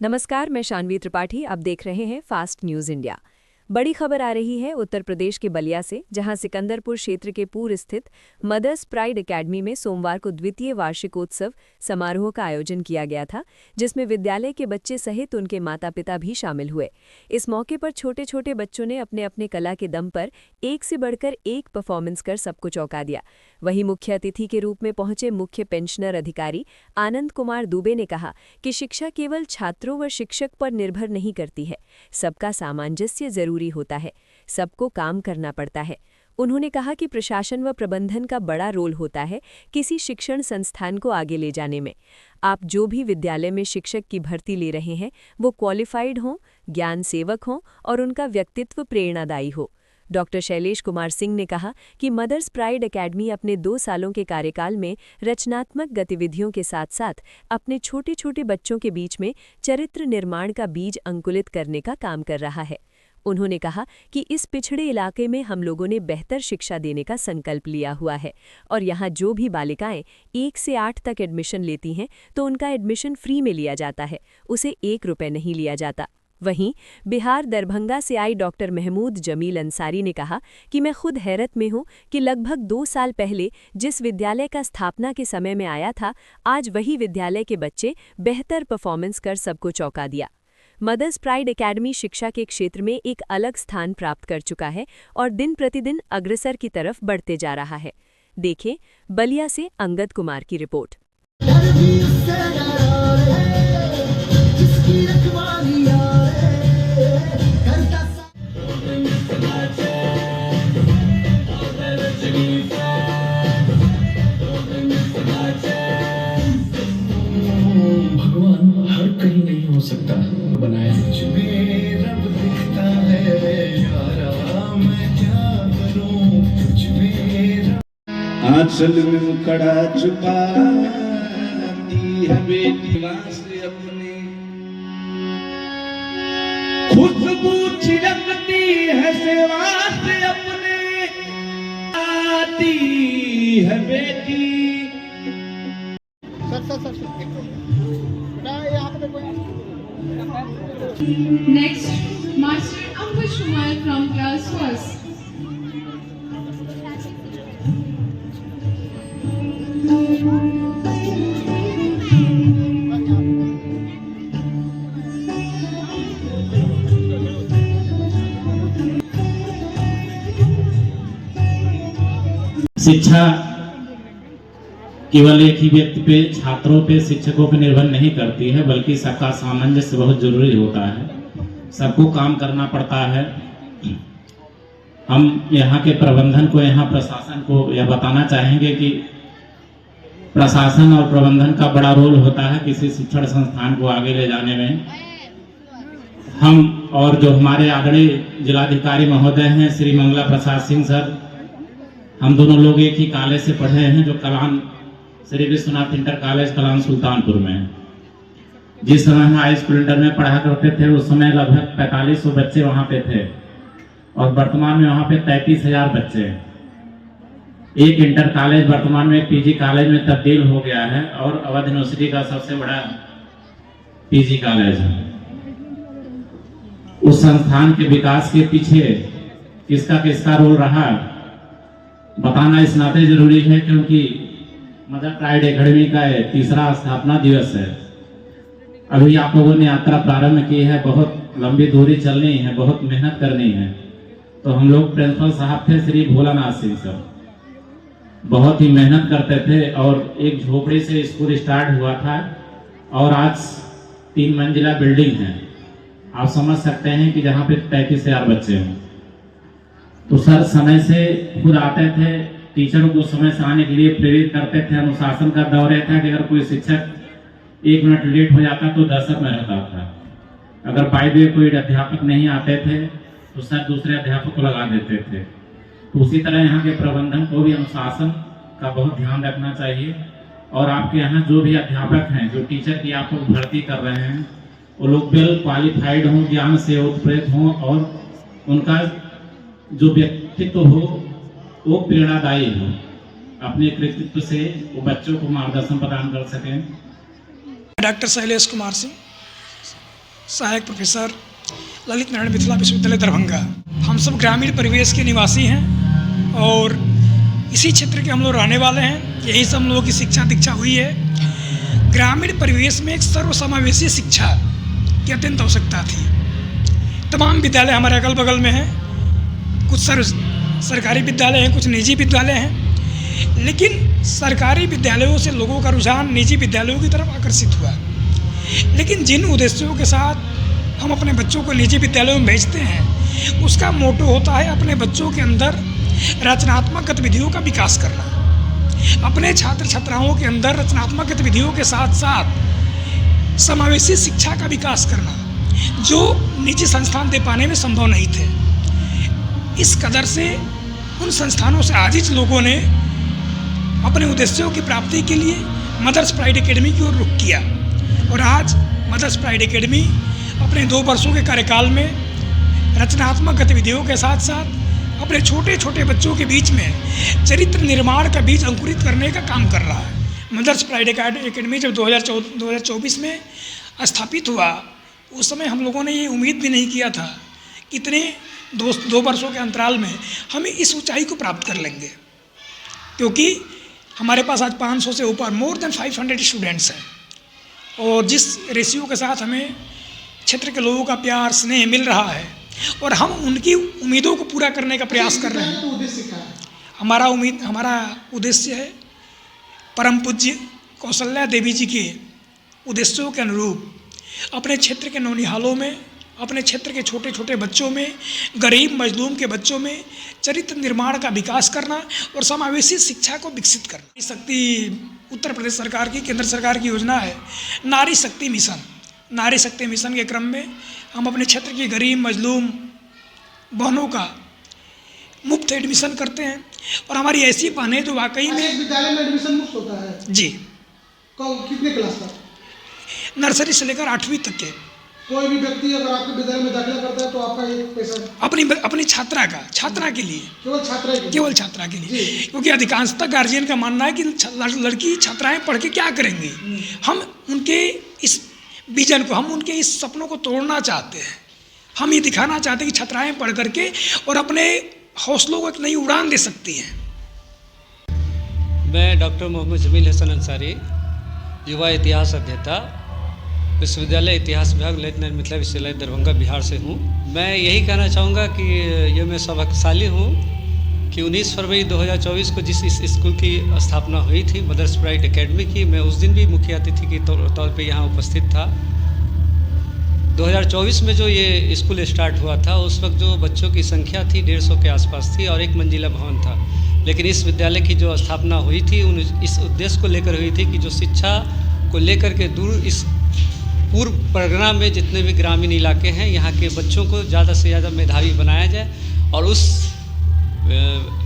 नमस्कार, मैं शानवी त्रिपाठी। आप देख रहे हैं फास्ट न्यूज़ इंडिया। बड़ी खबर आ रही है उत्तर प्रदेश के बलिया से, जहां सिकंदरपुर क्षेत्र के पूर्व स्थित मदर्स प्राइड एकेडमी में सोमवार को द्वितीय वार्षिकोत्सव समारोह का आयोजन किया गया था, जिसमें विद्यालय के बच्चे सहित उनके माता पिता भी शामिल हुए। इस मौके पर छोटे छोटे बच्चों ने अपने अपने कला के दम पर एक से बढ़कर एक परफॉर्मेंस कर सबको चौंका दिया। वहीं मुख्य अतिथि के रूप में पहुंचे मुख्य पेंशनर अधिकारी आनंद कुमार दुबे ने कहा कि शिक्षा केवल छात्रों व शिक्षक पर निर्भर नहीं करती है, सबका सामंजस्य जरूरी होता है, सबको काम करना पड़ता है। उन्होंने कहा कि प्रशासन व प्रबंधन का बड़ा रोल होता है किसी शिक्षण संस्थान को आगे ले जाने में। आप जो भी विद्यालय में शिक्षक की भर्ती ले रहे हैं वो क्वालिफाइड हों, ज्ञान सेवक हों और उनका व्यक्तित्व प्रेरणादायी हो। डॉक्टर शैलेश कुमार सिंह ने कहा कि मदर्स प्राइड एकेडमी अपने 2 सालों के कार्यकाल में रचनात्मक गतिविधियों के साथ साथ अपने छोटे छोटे बच्चों के बीच में चरित्र निर्माण का बीज अंकुरित करने का काम कर रहा है। उन्होंने कहा कि इस पिछड़े इलाके में हम लोगों ने बेहतर शिक्षा देने का संकल्प लिया हुआ है और यहाँ जो भी बालिकाएं 1 से 8 तक एडमिशन लेती हैं तो उनका एडमिशन फ्री में लिया जाता है, उसे 1 रुपये नहीं लिया जाता। वहीं बिहार दरभंगा से आई डॉक्टर महमूद जमील अंसारी ने कहा कि मैं खुद हैरत में हूं कि लगभग 2 साल पहले जिस विद्यालय का स्थापना के समय में आया था, आज वही विद्यालय के बच्चे बेहतर परफॉर्मेंस कर सबको चौंका दिया। मदर्स प्राइड एकेडमी शिक्षा के क्षेत्र में एक अलग स्थान प्राप्त कर चुका है और दिन प्रतिदिन अग्रसर की तरफ बढ़ते जा रहा है। देखें बलिया से अंगद कुमार की रिपोर्ट। भगवान हर कहीं नहीं हो सकता, बनाया रब दिखता है यारा, मैं क्या करूं कुछ भी। आंचल में मुकड़ा छुपाती है बेनिवास अपने, खुशबू छिड़कती है सेवा से अपने, आती है बेटी। Next, Master Ankush Kumar from class 1st. शिक्षा केवल एक ही व्यक्ति पे, छात्रों पे, शिक्षकों पे निर्भर नहीं करती है, बल्कि सबका सामंजस्य बहुत जरूरी होता है। सबको काम करना पड़ता है। हम यहाँ के प्रबंधन को, यहाँ प्रशासन को यह बताना चाहेंगे कि प्रशासन और प्रबंधन का बड़ा रोल होता है किसी शिक्षण संस्थान को आगे ले जाने में। हम और जो हमारे आदरणीय जिलाधिकारी महोदय हैं श्री मंगला प्रसाद सिंह सर, हम दोनों लोग एक ही कॉलेज से पढ़े हैं, जो कलान श्री विश्वनाथ इंटर कॉलेज कलान सुल्तानपुर में। जिस समय हम हाई स्कूल इंटर में पढ़ा करते थे उस समय लगभग 4500 बच्चे वहाँ पे थे और वर्तमान में वहाँ पे 33,000 बच्चे हैं। एक इंटर कॉलेज वर्तमान में पीजी कॉलेज में तब्दील हो गया है और अवध यूनिवर्सिटी का सबसे बड़ा पीजी कॉलेज है। उस संस्थान के विकास के पीछे किसका किसका रोल रहा बताना इस नाते जरूरी है, क्योंकि मदर प्राइड एकेडमी का 3रा स्थापना दिवस है। अभी आप लोगों ने यात्रा प्रारंभ की है, बहुत लंबी दूरी चलनी है, बहुत मेहनत करनी है। तो हम लोग प्रिंसिपल साहब थे श्री भोलानाथ सिंह सर, बहुत ही मेहनत करते थे और एक झोपड़ी से स्कूल स्टार्ट हुआ था और आज 3 मंजिला बिल्डिंग है। आप समझ सकते हैं कि जहाँ पे 33,000 बच्चे हैं। तो सर समय से खुद आते थे, टीचरों को समय से आने के लिए प्रेरित करते थे। अनुशासन का दौर था कि अगर कोई शिक्षक 1 मिनट लेट हो जाता तो दर्शक में रहता था। अगर बाय द वे कोई अध्यापक नहीं आते थे तो सर दूसरे अध्यापक को लगा देते थे। तो उसी तरह यहाँ के प्रबंधन को भी अनुशासन का बहुत ध्यान रखना चाहिए। और आपके यहाँ जो भी अध्यापक हैं, जो टीचर की आप लोग भर्ती कर रहे हैं, वो लोग वेल क्वालिफाइड हों, ज्ञान से उत्प्रेरित हों और उनका जो व्यक्तित्व हो वो प्रेरणादायी हो, अपने कृतित्व से वो बच्चों को मार्गदर्शन प्रदान कर सकें। डॉक्टर शैलेश कुमार सिंह, सहायक प्रोफेसर, ललित नारायण मिथिला विश्वविद्यालय दरभंगा। हम सब ग्रामीण परिवेश के निवासी हैं और इसी क्षेत्र के हम लोग रहने वाले हैं। यहीं से हम लोगों की शिक्षा दीक्षा हुई है। ग्रामीण परिवेश में एक सर्वसमावेशी शिक्षा की अत्यंत आवश्यकता थी। तमाम विद्यालय हमारे अगल बगल में हैं, कुछ सरकारी विद्यालय हैं, कुछ निजी विद्यालय हैं, लेकिन सरकारी विद्यालयों से लोगों का रुझान निजी विद्यालयों की तरफ आकर्षित हुआ। लेकिन जिन उद्देश्यों के साथ हम अपने बच्चों को निजी विद्यालयों में भेजते हैं, उसका मोटो होता है अपने बच्चों के अंदर रचनात्मक गतिविधियों का विकास करना, अपने छात्र छात्राओं के अंदर रचनात्मक गतिविधियों के साथ साथ समावेशी शिक्षा का विकास करना, जो निजी संस्थान दे पाने में संभव नहीं थे। इस कदर से उन संस्थानों से आजिज लोगों ने अपने उद्देश्यों की प्राप्ति के लिए मदर्स प्राइड एकेडमी की ओर रुख किया और आज मदर्स प्राइड एकेडमी अपने 2 वर्षों के कार्यकाल में रचनात्मक गतिविधियों के साथ साथ अपने छोटे छोटे बच्चों के बीच में चरित्र निर्माण का बीज अंकुरित करने का काम कर रहा है। मदर्स प्राइड एकेडमी जब 2024 में स्थापित हुआ, उस समय हम लोगों ने ये उम्मीद भी नहीं किया था कि इतने 2 वर्षों के अंतराल में हम इस ऊंचाई को प्राप्त कर लेंगे, क्योंकि हमारे पास आज 500 से ऊपर मोर देन 500 स्टूडेंट्स हैं और जिस रेशियो के साथ हमें क्षेत्र के लोगों का प्यार स्नेह मिल रहा है और हम उनकी उम्मीदों को पूरा करने का प्रयास कर रहे हैं। हमारा उद्देश्य है परम पूज्य कौशल्या देवी जी के उद्देश्यों के अनुरूप अपने क्षेत्र के नौनिहालों में, अपने क्षेत्र के छोटे छोटे बच्चों में, गरीब मजलूम के बच्चों में चरित्र निर्माण का विकास करना और समावेशी शिक्षा को विकसित करना। नारी शक्ति उत्तर प्रदेश सरकार की, केंद्र सरकार की योजना है नारी शक्ति मिशन। नारी शक्ति मिशन के क्रम में हम अपने क्षेत्र की गरीब मजलूम बहनों का मुफ्त एडमिशन करते हैं और हमारी ऐसी बहनें जो वाकई में विद्यालय में एडमिशन मुफ्त होता है जी, कितने क्लास तक? नर्सरी से लेकर 8वीं तक के। कोई भी व्यक्ति अगर आपके विद्यालय में दाखिला करता है तो आपका ये पैसा अपनी छात्रा के लिए, केवल छात्रा के लिए, क्योंकि अधिकांशतः गार्जियन का मानना है कि लड़की छात्राएं पढ़ के क्या करेंगी। हम उनके इस विजन को, हम उनके इस सपनों को तोड़ना चाहते हैं। हम ये दिखाना चाहते हैं कि छात्राएं पढ़ करके और अपने हौसलों को एक नई उड़ान दे सकती हैं। मैं डॉक्टर मोहम्मद जमील हसन अंसारी, युवा इतिहास अध्येता, विश्वविद्यालय इतिहास विभाग ललित नारायण मिथिला विश्वविद्यालय दरभंगा बिहार से हूँ। मैं यही कहना चाहूँगा कि ये मैं सौभाग्यशाली हूँ कि 19 फरवरी 2024 को जिस इस स्कूल की स्थापना हुई थी मदर्स प्राइड एकेडमी की, मैं उस दिन भी मुख्य अतिथि के तौर पे यहाँ उपस्थित था। 2024 में जो ये स्कूल स्टार्ट हुआ था, उस वक्त जो बच्चों की संख्या थी 150 के आसपास थी और 1 मंजिला भवन था। लेकिन इस विद्यालय की जो स्थापना हुई थी इस उद्देश्य को लेकर हुई थी कि जो शिक्षा को लेकर के दूर इस पूर्व परगना में जितने भी ग्रामीण इलाके हैं, यहाँ के बच्चों को ज़्यादा से ज़्यादा मेधावी बनाया जाए और उस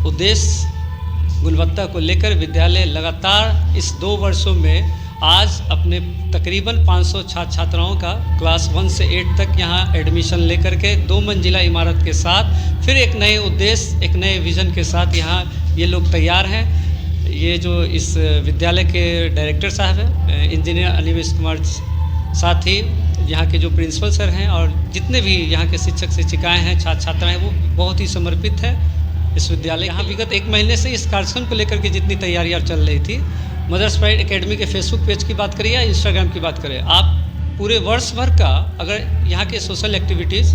उद्देश्य गुणवत्ता को लेकर विद्यालय लगातार इस 2 वर्षों में आज अपने तकरीबन 500 छात्र छात्राओं का क्लास 1 से 8 तक यहाँ एडमिशन लेकर के 2 मंजिला इमारत के साथ फिर एक नए उद्देश्य, एक नए विज़न के साथ यहाँ ये लोग तैयार हैं। ये जो इस विद्यालय के डायरेक्टर साहब हैं इंजीनियर अनिमेश कुमार, साथ ही यहाँ के जो प्रिंसिपल सर हैं और जितने भी यहाँ के शिक्षक शिक्षिकाएँ हैं, छात्र छात्राएँ, वो बहुत ही समर्पित है इस विद्यालय। यहाँ विगत 1 महीने से इस कार्यक्रम को लेकर के जितनी तैयारियाँ चल रही थी, मदर्स प्राइड एकेडमी के फेसबुक पेज की बात करें या इंस्टाग्राम की बात करें, आप पूरे वर्ष भर का अगर यहाँ के सोशल एक्टिविटीज़,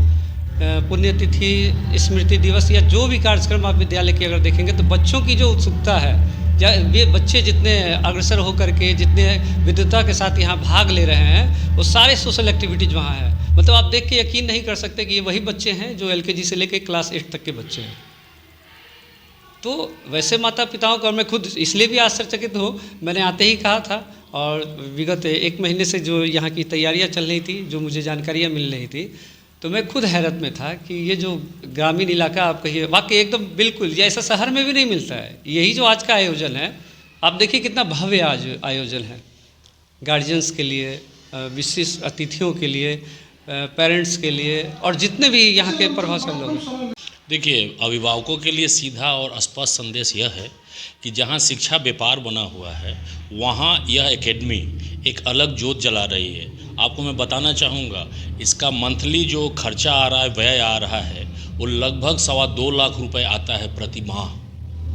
पुण्यतिथि, स्मृति दिवस या जो भी कार्यक्रम आप विद्यालय की अगर देखेंगे तो बच्चों की जो उत्सुकता है, या ये बच्चे जितने अग्रसर होकर के जितने विद्वता के साथ यहाँ भाग ले रहे हैं, वो सारे सोशल एक्टिविटीज़ वहाँ हैं। मतलब आप देख के यकीन नहीं कर सकते कि ये वही बच्चे हैं जो LKG से लेकर क्लास 8 तक के बच्चे हैं। तो वैसे माता पिताओं को मैं खुद इसलिए भी आश्चर्यचकित हूँ, मैंने आते ही कहा था और विगत 1 महीने से जो यहाँ की तैयारियाँ चल रही थी, जो मुझे जानकारियाँ मिल रही थी, तो मैं खुद हैरत में था कि ये जो ग्रामीण इलाका आप कहिए, वाकई एकदम बिल्कुल ये ऐसा शहर में भी नहीं मिलता है। यही जो आज का आयोजन है, आप देखिए कितना भव्य आज आयोजन है, गार्जियंस के लिए, विशिष्ट अतिथियों के लिए, पेरेंट्स के लिए और जितने भी यहाँ के प्रभावशाली लोग हैं। देखिए, अभिभावकों के लिए सीधा और स्पष्ट संदेश यह है कि जहाँ शिक्षा व्यापार बना हुआ है, वहाँ यह एकेडमी एक अलग जोत जला रही है आपको मैं बताना चाहूँगा, इसका मंथली जो खर्चा आ रहा है, व्यय आ रहा है, वो लगभग 2.25 लाख रुपए आता है प्रति माह।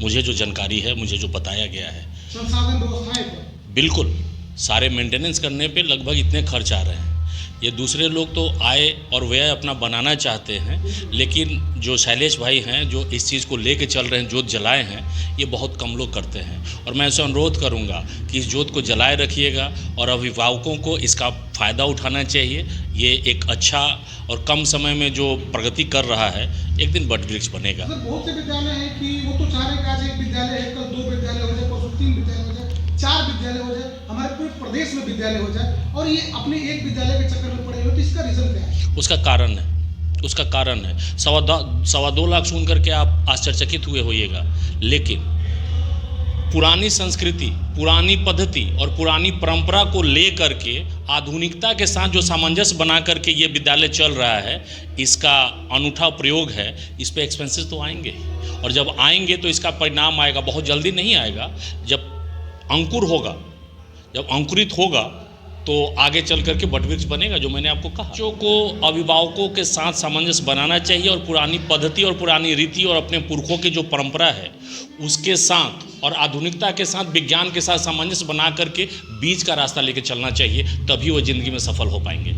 मुझे जो जानकारी है, मुझे जो बताया गया है, संसाधन व्यवस्थाएं पर बिल्कुल सारे मेंटेनेंस करने पे लगभग इतने खर्च आ रहे हैं। ये दूसरे लोग तो आय और व्यय अपना बनाना चाहते हैं, लेकिन जो शैलेश भाई हैं, जो इस चीज़ को लेके चल रहे हैं, जोत जलाए हैं, ये बहुत कम लोग करते हैं। और मैं ऐसे अनुरोध करूंगा कि इस जोत को जलाए रखिएगा और अभिभावकों को इसका फ़ायदा उठाना चाहिए। ये एक अच्छा और कम समय में जो प्रगति कर रहा है, एक दिन वट वृक्ष बनेगा। बहुत से विद्यालय हैं कि वो तो चाह रहे हैं कि आज एक विद्यालय है, कल 2 विद्यालय हो जाए, परसों 3 विद्यालय हो जाए, 4 विद्यालय हो जाए, हमारे पूरे प्रदेश में विद्यालय हो जाए, और ये अपने एक विद्यालय के चक्कर में पड़े हुए। तो इसका रीजन क्या है? उसका कारण है 2.25 लाख सुन करके आप आश्चर्यचकित हुए होइएगा, लेकिन पुरानी संस्कृति, पुरानी पद्धति और पुरानी परंपरा को ले करके आधुनिकता के साथ जो सामंजस्य बना करके ये विद्यालय चल रहा है, इसका अनूठा प्रयोग है। इस पे एक्सपेंसेस तो आएंगे, और जब आएंगे तो इसका परिणाम आएगा। बहुत जल्दी नहीं आएगा। जब अंकुर होगा, जब अंकुरित होगा, तो आगे चल करके वटवृक्ष बनेगा, जो मैंने आपको कहा। बच्चों को अभिभावकों के साथ सामंजस्य बनाना चाहिए, और पुरानी पद्धति और पुरानी रीति और अपने पुरखों की जो परंपरा है उसके साथ और आधुनिकता के साथ, विज्ञान के साथ सामंजस्य बना करके बीच का रास्ता लेके चलना चाहिए, तभी वो ज़िंदगी में सफल हो पाएंगे।